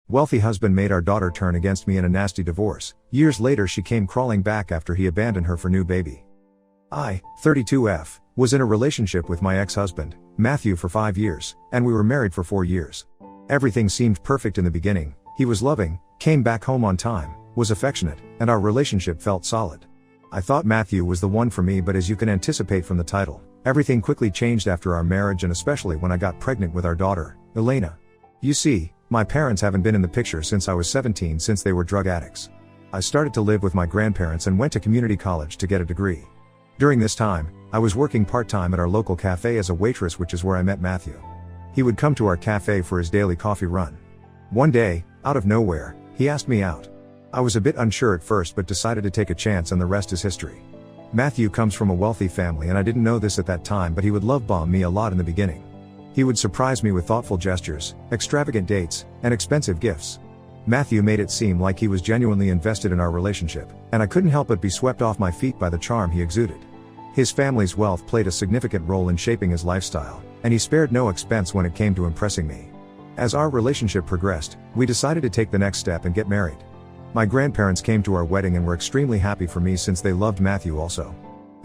Wealthy husband made our daughter turn against me in a nasty divorce. Years later she came crawling back after he abandoned her for new baby. I, 32F, was in a relationship with my ex-husband, Matthew, for 5 years, and we were married for 4 years. Everything seemed perfect in the beginning. He was loving, came back home on time, was affectionate, and our relationship felt solid. I thought Matthew was the one for me, but as you can anticipate from the title, everything quickly changed after our marriage, and especially when I got pregnant with our daughter, Elena. You see, my parents haven't been in the picture since I was 17, since they were drug addicts. I started to live with my grandparents and went to community college to get a degree. During this time, I was working part-time at our local cafe as a waitress, which is where I met Matthew. He would come to our cafe for his daily coffee run. One day, out of nowhere, he asked me out. I was a bit unsure at first, but decided to take a chance, and the rest is history. Matthew comes from a wealthy family, and I didn't know this at that time, but he would love bomb me a lot in the beginning. He would surprise me with thoughtful gestures, extravagant dates, and expensive gifts. Matthew made it seem like he was genuinely invested in our relationship, and I couldn't help but be swept off my feet by the charm he exuded. His family's wealth played a significant role in shaping his lifestyle, and he spared no expense when it came to impressing me. As our relationship progressed, we decided to take the next step and get married. My grandparents came to our wedding and were extremely happy for me since they loved Matthew also.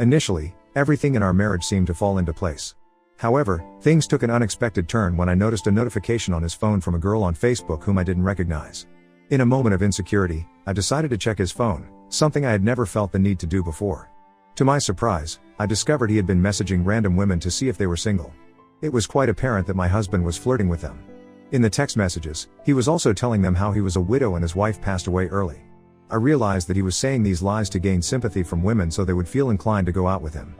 Initially, everything in our marriage seemed to fall into place. However, things took an unexpected turn when I noticed a notification on his phone from a girl on Facebook whom I didn't recognize. In a moment of insecurity, I decided to check his phone, something I had never felt the need to do before. To my surprise, I discovered he had been messaging random women to see if they were single. It was quite apparent that my husband was flirting with them. In the text messages, he was also telling them how he was a widow and his wife passed away early. I realized that he was saying these lies to gain sympathy from women so they would feel inclined to go out with him.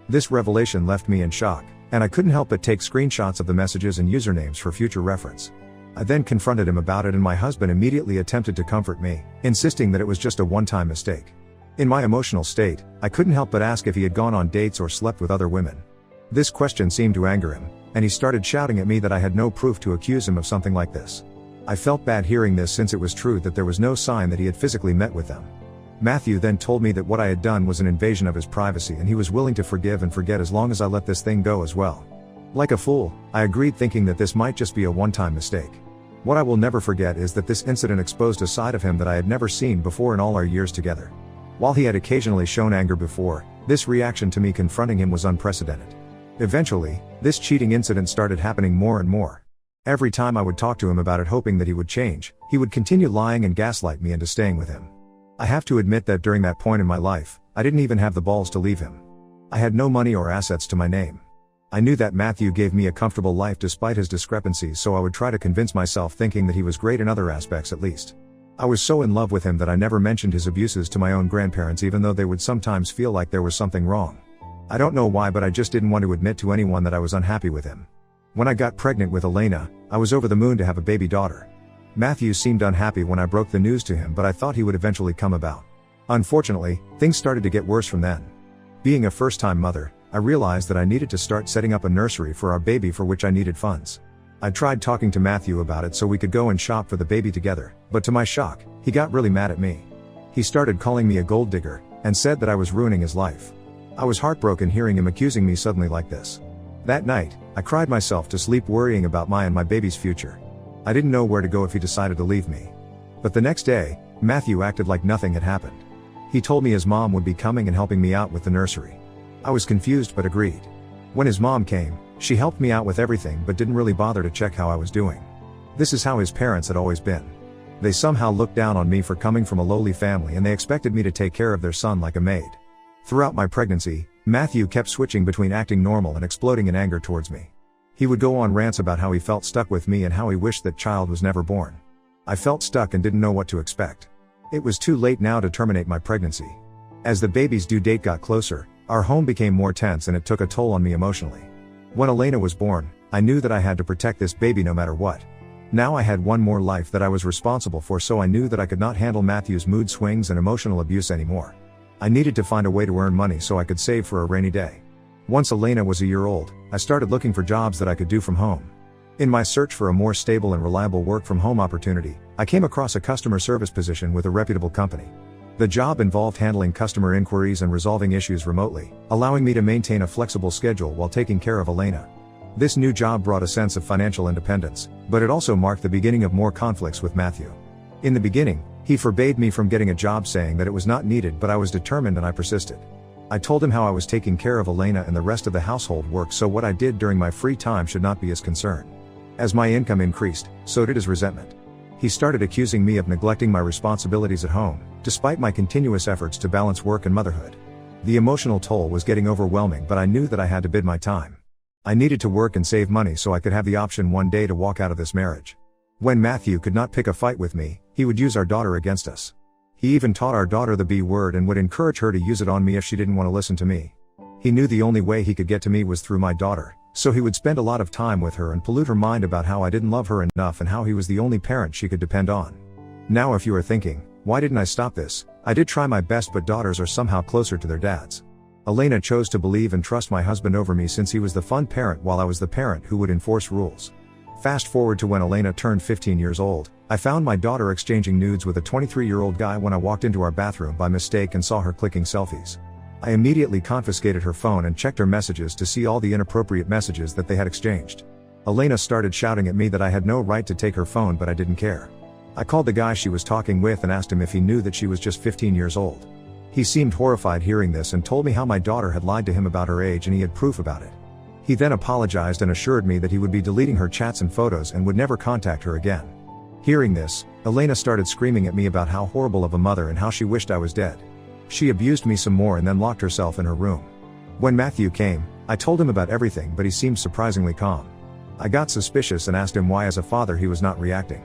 This revelation left me in shock, and I couldn't help but take screenshots of the messages and usernames for future reference. I then confronted him about it, and my husband immediately attempted to comfort me, insisting that it was just a one-time mistake. In my emotional state, I couldn't help but ask if he had gone on dates or slept with other women. This question seemed to anger him, and he started shouting at me that I had no proof to accuse him of something like this. I felt bad hearing this, since it was true that there was no sign that he had physically met with them. Matthew then told me that what I had done was an invasion of his privacy, and he was willing to forgive and forget as long as I let this thing go as well. Like a fool, I agreed, thinking that this might just be a one-time mistake. What I will never forget is that this incident exposed a side of him that I had never seen before in all our years together. While he had occasionally shown anger before, this reaction to me confronting him was unprecedented. Eventually, this cheating incident started happening more and more. Every time I would talk to him about it, hoping that he would change, he would continue lying and gaslight me into staying with him. I have to admit that during that point in my life, I didn't even have the balls to leave him. I had no money or assets to my name. I knew that Matthew gave me a comfortable life despite his discrepancies, so I would try to convince myself, thinking that he was great in other aspects at least. I was so in love with him that I never mentioned his abuses to my own grandparents, even though they would sometimes feel like there was something wrong. I don't know why, but I just didn't want to admit to anyone that I was unhappy with him. When I got pregnant with Elena, I was over the moon to have a baby daughter. Matthew seemed unhappy when I broke the news to him, but I thought he would eventually come about. Unfortunately, things started to get worse from then. Being a first-time mother, I realized that I needed to start setting up a nursery for our baby, for which I needed funds. I tried talking to Matthew about it so we could go and shop for the baby together, but to my shock, he got really mad at me. He started calling me a gold digger, and said that I was ruining his life. I was heartbroken hearing him accusing me suddenly like this. That night, I cried myself to sleep, worrying about my and my baby's future. I didn't know where to go if he decided to leave me. But the next day, Matthew acted like nothing had happened. He told me his mom would be coming and helping me out with the nursery. I was confused but agreed. When his mom came, she helped me out with everything but didn't really bother to check how I was doing. This is how his parents had always been. They somehow looked down on me for coming from a lowly family, and they expected me to take care of their son like a maid. Throughout my pregnancy, Matthew kept switching between acting normal and exploding in anger towards me. He would go on rants about how he felt stuck with me and how he wished that child was never born. I felt stuck and didn't know what to expect. It was too late now to terminate my pregnancy. As the baby's due date got closer, our home became more tense, and it took a toll on me emotionally. When Elena was born, I knew that I had to protect this baby no matter what. Now I had one more life that I was responsible for, so I knew that I could not handle Matthew's mood swings and emotional abuse anymore. I needed to find a way to earn money so I could save for a rainy day. Once Elena was a year old, I started looking for jobs that I could do from home. In my search for a more stable and reliable work-from-home opportunity, I came across a customer service position with a reputable company. The job involved handling customer inquiries and resolving issues remotely, allowing me to maintain a flexible schedule while taking care of Elena. This new job brought a sense of financial independence, but it also marked the beginning of more conflicts with Matthew. In the beginning, he forbade me from getting a job, saying that it was not needed, but I was determined and I persisted. I told him how I was taking care of Elena and the rest of the household work, so what I did during my free time should not be his concern. As my income increased, so did his resentment. He started accusing me of neglecting my responsibilities at home, despite my continuous efforts to balance work and motherhood. The emotional toll was getting overwhelming, but I knew that I had to bide my time. I needed to work and save money so I could have the option one day to walk out of this marriage. When Matthew could not pick a fight with me, he would use our daughter against us. He even taught our daughter the B word and would encourage her to use it on me if she didn't want to listen to me. He knew the only way he could get to me was through my daughter, so he would spend a lot of time with her and pollute her mind about how I didn't love her enough and how he was the only parent she could depend on. Now if you are thinking, why didn't I stop this? I did try my best, but daughters are somehow closer to their dads. Elena chose to believe and trust my husband over me since he was the fun parent while I was the parent who would enforce rules. Fast forward to when Elena turned 15 years old, I found my daughter exchanging nudes with a 23-year-old guy when I walked into our bathroom by mistake and saw her clicking selfies. I immediately confiscated her phone and checked her messages to see all the inappropriate messages that they had exchanged. Elena started shouting at me that I had no right to take her phone, but I didn't care. I called the guy she was talking with and asked him if he knew that she was just 15 years old. He seemed horrified hearing this and told me how my daughter had lied to him about her age and he had proof about it. He then apologized and assured me that he would be deleting her chats and photos and would never contact her again. Hearing this, Elena started screaming at me about how horrible of a mother and how she wished I was dead. She abused me some more and then locked herself in her room. When Matthew came, I told him about everything, but he seemed surprisingly calm. I got suspicious and asked him why as a father he was not reacting.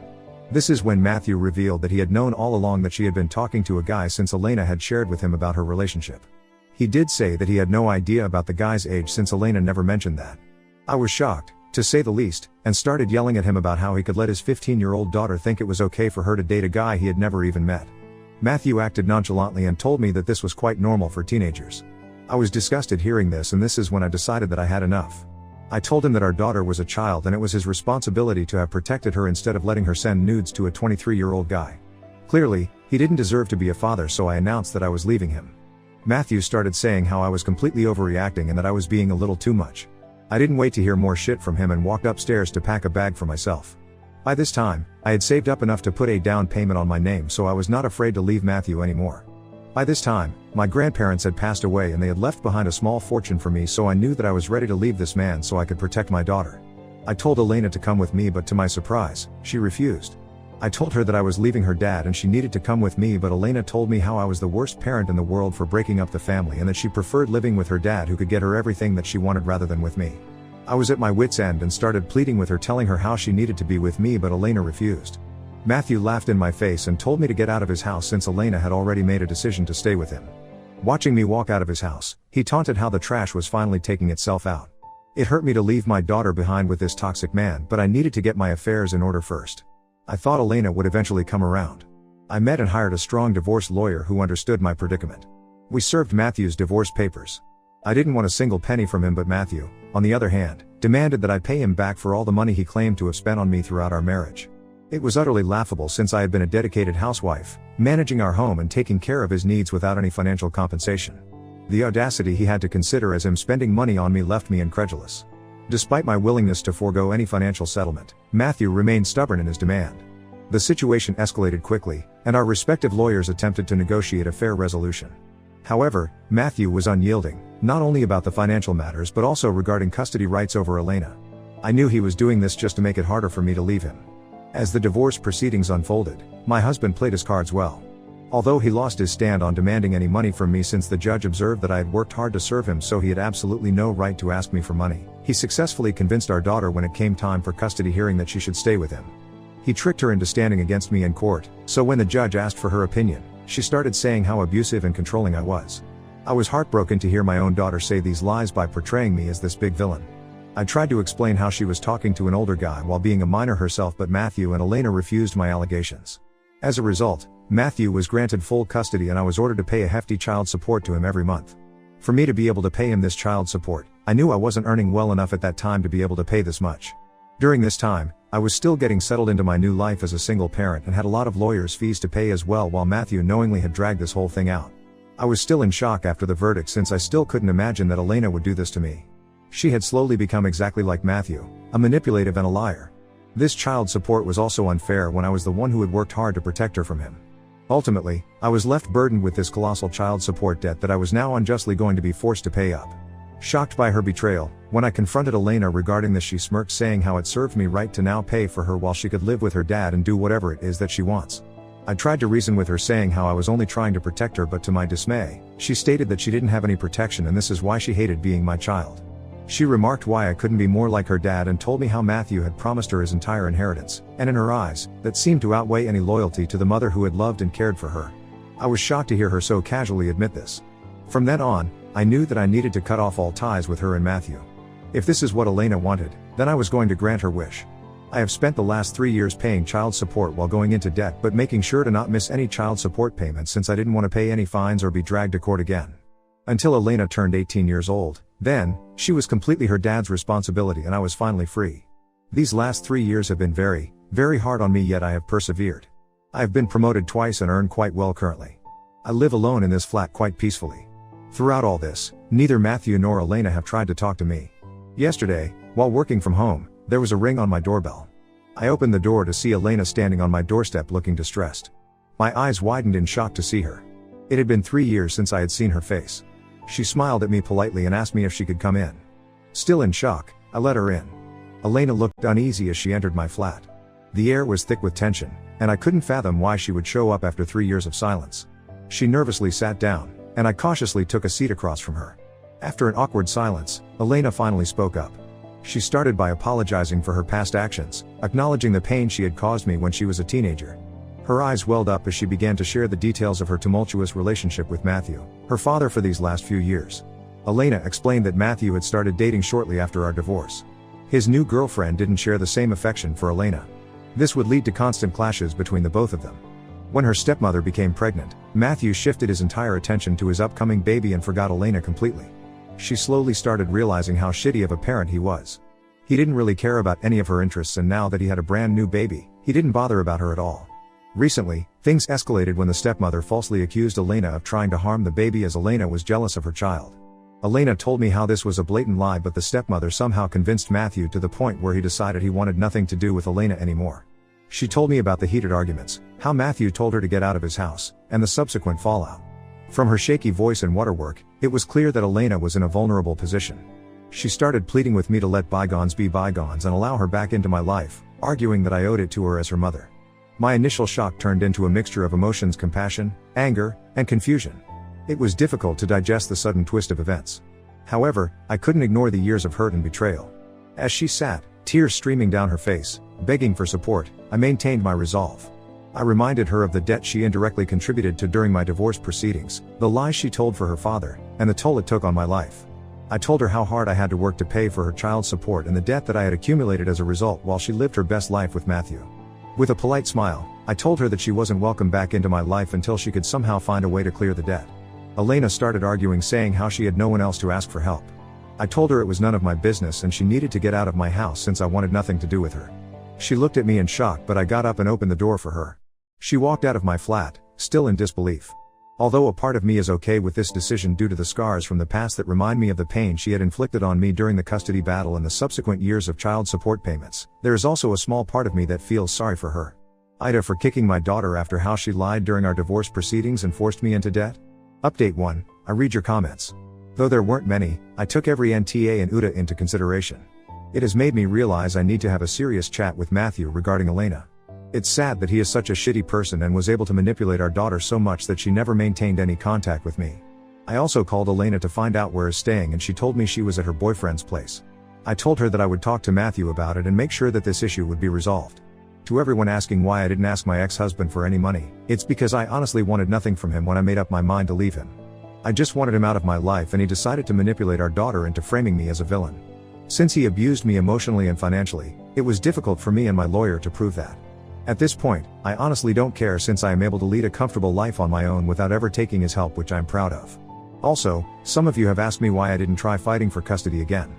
This is when Matthew revealed that he had known all along that she had been talking to a guy since Elena had shared with him about her relationship. He did say that he had no idea about the guy's age since Elena never mentioned that. I was shocked, to say the least, and started yelling at him about how he could let his 15-year-old daughter think it was okay for her to date a guy he had never even met. Matthew acted nonchalantly and told me that this was quite normal for teenagers. I was disgusted hearing this, and this is when I decided that I had enough. I told him that our daughter was a child and it was his responsibility to have protected her instead of letting her send nudes to a 23-year-old guy. Clearly, he didn't deserve to be a father, so I announced that I was leaving him. Matthew started saying how I was completely overreacting and that I was being a little too much. I didn't wait to hear more shit from him and walked upstairs to pack a bag for myself. By this time, I had saved up enough to put a down payment on my name, so I was not afraid to leave Matthew anymore. By this time, my grandparents had passed away and they had left behind a small fortune for me, so I knew that I was ready to leave this man so I could protect my daughter. I told Elena to come with me, but to my surprise, she refused. I told her that I was leaving her dad and she needed to come with me, but Elena told me how I was the worst parent in the world for breaking up the family and that she preferred living with her dad who could get her everything that she wanted rather than with me. I was at my wit's end and started pleading with her, telling her how she needed to be with me, but Elena refused. Matthew laughed in my face and told me to get out of his house since Elena had already made a decision to stay with him. Watching me walk out of his house, he taunted how the trash was finally taking itself out. It hurt me to leave my daughter behind with this toxic man, but I needed to get my affairs in order first. I thought Elena would eventually come around. I met and hired a strong divorce lawyer who understood my predicament. We served Matthew's divorce papers. I didn't want a single penny from him, but Matthew, on the other hand, demanded that I pay him back for all the money he claimed to have spent on me throughout our marriage. It was utterly laughable since I had been a dedicated housewife, managing our home and taking care of his needs without any financial compensation. The audacity he had to consider as him spending money on me left me incredulous. Despite my willingness to forego any financial settlement, Matthew remained stubborn in his demand. The situation escalated quickly, and our respective lawyers attempted to negotiate a fair resolution. However, Matthew was unyielding, not only about the financial matters but also regarding custody rights over Elena. I knew he was doing this just to make it harder for me to leave him. As the divorce proceedings unfolded, my husband played his cards well. Although he lost his stand on demanding any money from me since the judge observed that I had worked hard to serve him, so he had absolutely no right to ask me for money, he successfully convinced our daughter when it came time for custody hearing that she should stay with him. He tricked her into standing against me in court, so when the judge asked for her opinion, she started saying how abusive and controlling I was. I was heartbroken to hear my own daughter say these lies by portraying me as this big villain. I tried to explain how she was talking to an older guy while being a minor herself, but Matthew and Elena refused my allegations. As a result, Matthew was granted full custody and I was ordered to pay a hefty child support to him every month. For me to be able to pay him this child support, I knew I wasn't earning well enough at that time to be able to pay this much. During this time, I was still getting settled into my new life as a single parent and had a lot of lawyers' fees to pay as well, while Matthew knowingly had dragged this whole thing out. I was still in shock after the verdict since I still couldn't imagine that Elena would do this to me. She had slowly become exactly like Matthew, a manipulative and a liar. This child support was also unfair when I was the one who had worked hard to protect her from him. Ultimately, I was left burdened with this colossal child support debt that I was now unjustly going to be forced to pay up. Shocked by her betrayal, when I confronted Elena regarding this, she smirked, saying how it served me right to now pay for her while she could live with her dad and do whatever it is that she wants. I tried to reason with her, saying how I was only trying to protect her, but to my dismay, she stated that she didn't have any protection and this is why she hated being my child. She remarked why I couldn't be more like her dad and told me how Matthew had promised her his entire inheritance, and in her eyes, that seemed to outweigh any loyalty to the mother who had loved and cared for her. I was shocked to hear her so casually admit this. From then on, I knew that I needed to cut off all ties with her and Matthew. If this is what Elena wanted, then I was going to grant her wish. I have spent the last 3 years paying child support while going into debt, but making sure to not miss any child support payments since I didn't want to pay any fines or be dragged to court again. Until Elena turned 18 years old, then, she was completely her dad's responsibility and I was finally free. These last 3 years have been very, very hard on me, yet I have persevered. I have been promoted twice and earn quite well currently. I live alone in this flat quite peacefully. Throughout all this, neither Matthew nor Elena have tried to talk to me. Yesterday, while working from home, there was a ring on my doorbell. I opened the door to see Elena standing on my doorstep looking distressed. My eyes widened in shock to see her. It had been 3 years since I had seen her face. She smiled at me politely and asked me if she could come in. Still in shock, I let her in. Elena looked uneasy as she entered my flat. The air was thick with tension, and I couldn't fathom why she would show up after 3 years of silence. She nervously sat down, and I cautiously took a seat across from her. After an awkward silence, Elena finally spoke up. She started by apologizing for her past actions, acknowledging the pain she had caused me when she was a teenager. Her eyes welled up as she began to share the details of her tumultuous relationship with Matthew, her father for these last few years. Elena explained that Matthew had started dating shortly after our divorce. His new girlfriend didn't share the same affection for Elena. This would lead to constant clashes between the both of them. When her stepmother became pregnant, Matthew shifted his entire attention to his upcoming baby and forgot Elena completely. She slowly started realizing how shitty of a parent he was. He didn't really care about any of her interests, and now that he had a brand new baby, he didn't bother about her at all. Recently, things escalated when the stepmother falsely accused Elena of trying to harm the baby as Elena was jealous of her child. Elena told me how this was a blatant lie, but the stepmother somehow convinced Matthew to the point where he decided he wanted nothing to do with Elena anymore. She told me about the heated arguments, how Matthew told her to get out of his house, and the subsequent fallout. From her shaky voice and waterwork, it was clear that Elena was in a vulnerable position. She started pleading with me to let bygones be bygones and allow her back into my life, arguing that I owed it to her as her mother. My initial shock turned into a mixture of emotions: compassion, anger, and confusion. It was difficult to digest the sudden twist of events. However, I couldn't ignore the years of hurt and betrayal. As she sat, tears streaming down her face, begging for support, I maintained my resolve. I reminded her of the debt she indirectly contributed to during my divorce proceedings, the lies she told for her father, and the toll it took on my life. I told her how hard I had to work to pay for her child support and the debt that I had accumulated as a result while she lived her best life with Matthew. With a polite smile, I told her that she wasn't welcome back into my life until she could somehow find a way to clear the debt. Elena started arguing, saying how she had no one else to ask for help. I told her it was none of my business and she needed to get out of my house since I wanted nothing to do with her. She looked at me in shock, but I got up and opened the door for her. She walked out of my flat, still in disbelief. Although a part of me is okay with this decision due to the scars from the past that remind me of the pain she had inflicted on me during the custody battle and the subsequent years of child support payments, there is also a small part of me that feels sorry for her. Ida for kicking my daughter after how she lied during our divorce proceedings and forced me into debt. Update 1, I read your comments. Though there weren't many, I took every NTA and UTA into consideration. It has made me realize I need to have a serious chat with Matthew regarding Elena. It's sad that he is such a shitty person and was able to manipulate our daughter so much that she never maintained any contact with me. I also called Elena to find out where he's staying and she told me she was at her boyfriend's place. I told her that I would talk to Matthew about it and make sure that this issue would be resolved. To everyone asking why I didn't ask my ex-husband for any money, it's because I honestly wanted nothing from him when I made up my mind to leave him. I just wanted him out of my life and he decided to manipulate our daughter into framing me as a villain. Since he abused me emotionally and financially, it was difficult for me and my lawyer to prove that. At this point, I honestly don't care since I am able to lead a comfortable life on my own without ever taking his help, which I'm proud of. Also, some of you have asked me why I didn't try fighting for custody again.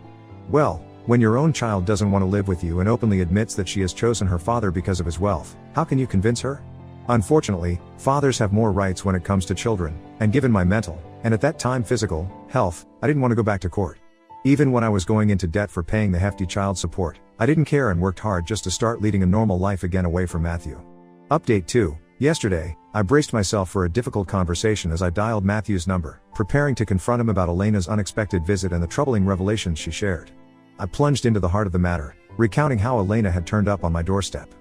Well, when your own child doesn't want to live with you and openly admits that she has chosen her father because of his wealth, how can you convince her? Unfortunately, fathers have more rights when it comes to children, and given my mental, and at that time physical, health, I didn't want to go back to court. Even when I was going into debt for paying the hefty child support, I didn't care and worked hard just to start leading a normal life again away from Matthew. Update 2. Yesterday, I braced myself for a difficult conversation as I dialed Matthew's number, preparing to confront him about Elena's unexpected visit and the troubling revelations she shared. I plunged into the heart of the matter, recounting how Elena had turned up on my doorstep.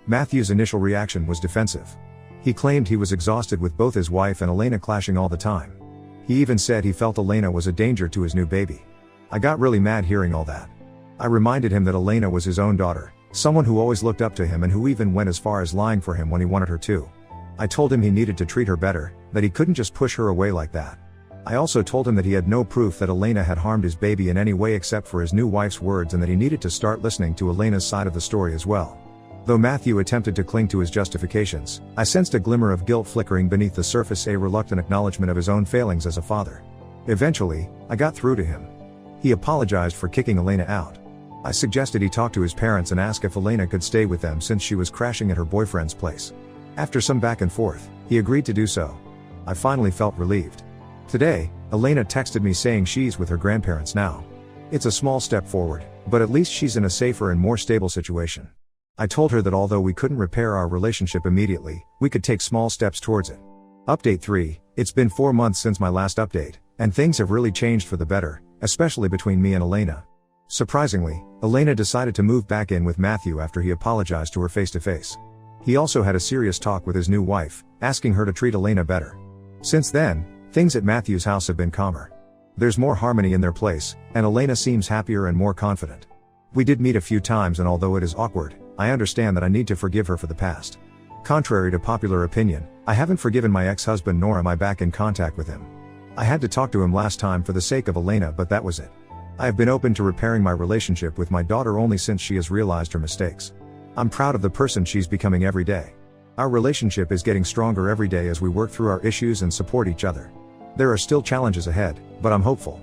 Matthew's initial reaction was defensive. He claimed he was exhausted with both his wife and Elena clashing all the time. He even said he felt Elena was a danger to his new baby. I got really mad hearing all that. I reminded him that Elena was his own daughter, someone who always looked up to him and who even went as far as lying for him when he wanted her to. I told him he needed to treat her better, that he couldn't just push her away like that. I also told him that he had no proof that Elena had harmed his baby in any way except for his new wife's words and that he needed to start listening to Elena's side of the story as well. Though Matthew attempted to cling to his justifications, I sensed a glimmer of guilt flickering beneath the surface, a reluctant acknowledgement of his own failings as a father. Eventually, I got through to him. He apologized for kicking Elena out. I suggested he talk to his parents and ask if Elena could stay with them since she was crashing at her boyfriend's place. After some back and forth, he agreed to do so. I finally felt relieved. Today, Elena texted me saying she's with her grandparents now. It's a small step forward, but at least she's in a safer and more stable situation. I told her that although we couldn't repair our relationship immediately, we could take small steps towards it. Update 3. It's been 4 months since my last update, and things have really changed for the better, especially between me and Elena. Surprisingly, Elena decided to move back in with Matthew after he apologized to her face to face. He also had a serious talk with his new wife, asking her to treat Elena better. Since then, things at Matthew's house have been calmer. There's more harmony in their place, and Elena seems happier and more confident. We did meet a few times, and although it is awkward, I understand that I need to forgive her for the past. Contrary to popular opinion, I haven't forgiven my ex-husband nor am I back in contact with him. I had to talk to him last time for the sake of Elena, but that was it. I have been open to repairing my relationship with my daughter only since she has realized her mistakes. I'm proud of the person she's becoming every day. Our relationship is getting stronger every day as we work through our issues and support each other. There are still challenges ahead, but I'm hopeful.